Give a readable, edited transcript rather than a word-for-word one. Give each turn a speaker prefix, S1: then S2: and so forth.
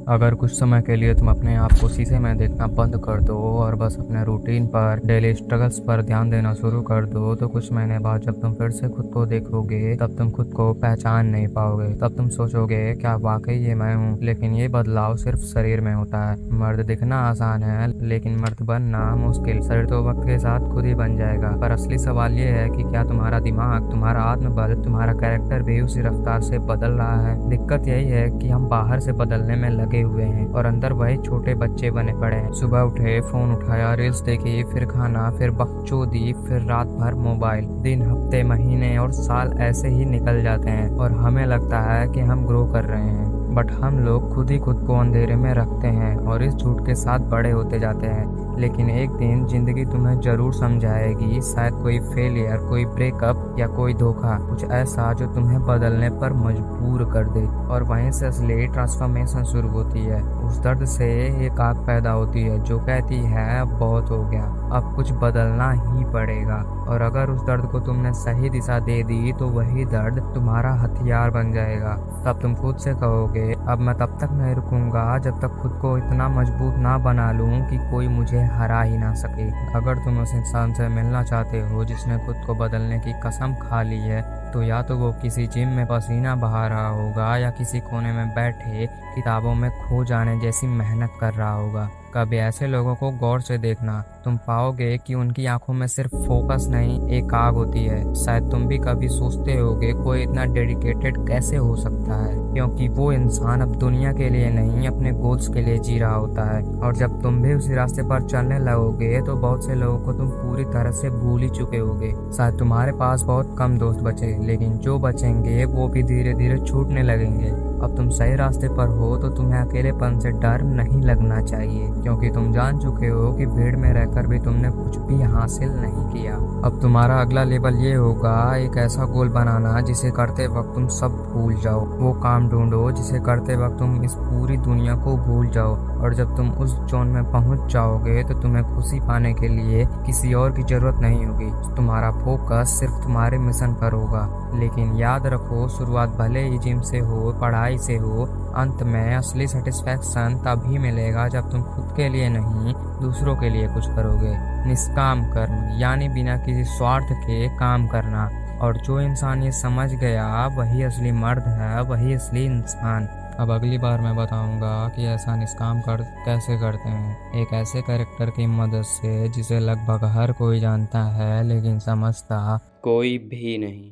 S1: अगर कुछ समय के लिए तुम अपने आप को शीशे में देखना बंद कर दो और बस अपने रूटीन पर, डेली स्ट्रगल्स पर ध्यान देना शुरू कर दो, तो कुछ महीने बाद जब तुम फिर से खुद को देखोगे तब तुम खुद को पहचान नहीं पाओगे। तब तुम सोचोगे क्या वाकई ये मैं हूँ। लेकिन ये बदलाव सिर्फ शरीर में होता है। मर्द दिखना आसान है लेकिन मर्द बनना मुश्किल। शरीर तो वक्त के साथ खुद ही बन जाएगा, पर असली सवाल ये है कि क्या तुम्हारा दिमाग, तुम्हारा आत्मबल, तुम्हारा कैरेक्टर भी उसी रफ्तार से बदल रहा है। दिक्कत यही है कि हम बाहर से बदलने में लगे हुए हैं और अंदर वही छोटे बच्चे बने पड़े हैं। सुबह उठे, फोन उठाया, रील्स देखी, फिर खाना, फिर बकचोदी, फिर रात भर मोबाइल। दिन, हफ्ते, महीने और साल ऐसे ही निकल जाते हैं और हमें लगता है कि हम ग्रो कर रहे हैं, बट हम लोग खुद ही खुद को अंधेरे में रखते हैं और इस झूठ के साथ बड़े होते जाते हैं। लेकिन एक दिन जिंदगी तुम्हें जरूर समझाएगी, शायद कोई फेलियर, कोई ब्रेकअप या कोई धोखा, कुछ ऐसा जो तुम्हें बदलने पर मजबूर कर दे। और वहीं से असली ट्रांसफॉर्मेशन शुरू होती है। उस दर्द से एक आग पैदा होती है जो कहती है अब बहुत हो गया, अब कुछ बदलना ही पड़ेगा। और अगर उस दर्द को तुमने सही दिशा दे दी तो वही दर्द तुम्हारा हथियार बन जाएगा। तब तुम खुद से कहोगे अब मैं तब तक नहीं रुकूंगा जब तक खुद को इतना मजबूत ना बना लूं कि कोई मुझे हरा ही ना सके। अगर तुम उस इंसान से मिलना चाहते हो जिसने खुद को बदलने की कसम खा ली है, तो या तो वो किसी जिम में पसीना बहा रहा होगा या किसी कोने में बैठे किताबों में खो जाने जैसी मेहनत कर रहा होगा। कभी ऐसे लोगों को गौर से देखना, तुम पाओगे कि उनकी आंखों में सिर्फ फोकस नहीं, एक आग होती है। शायद तुम भी कभी सोचते होगे कोई इतना डेडिकेटेड कैसे हो सकता है, क्योंकि वो इंसान अब दुनिया के लिए नहीं अपने गोल्स के लिए जी रहा होता है। और जब तुम भी उसी रास्ते पर चलने लगोगे तो बहुत से लोगों को तुम पूरी तरह से भूल ही चुके होगे। शायद तुम्हारे पास बहुत कम दोस्त बचे, लेकिन जो बचेंगे वो भी धीरे धीरे छूटने लगेंगे। अब तुम सही रास्ते पर हो तो तुम्हें अकेलेपन से डर नहीं लगना चाहिए, क्योंकि तुम जान चुके हो कि भीड़ में रहकर भी तुमने कुछ भी हासिल नहीं किया। अब तुम्हारा अगला लेवल ये होगा एक ऐसा गोल बनाना जिसे करते वक्त तुम सब भूल जाओ। वो काम ढूंढो जिसे करते वक्त तुम इस पूरी दुनिया को भूल जाओ। और जब तुम उस जोन में पहुंच जाओगे तो तुम्हें खुशी पाने के लिए किसी और की जरूरत नहीं होगी। तुम्हारा फोकस सिर्फ तुम्हारे मिशन पर होगा। लेकिन याद रखो, शुरुआत भले ही जिम से हो, पढ़ाई से हो, अंत में असली सेटिस्फैक्शन तभी मिलेगा जब तुम खुद के लिए नहीं दूसरों के लिए कुछ करोगे। निष्काम कर्म यानी बिना किसी स्वार्थ के काम करना। और जो इंसान ये समझ गया वही असली मर्द है, वही असली इंसान। अब अगली बार मैं बताऊंगा कि ऐसा निष्काम कर कैसे करते हैं, एक ऐसे कैरेक्टर की मदद से जिसे लगभग हर कोई जानता है लेकिन समझता कोई भी नहीं।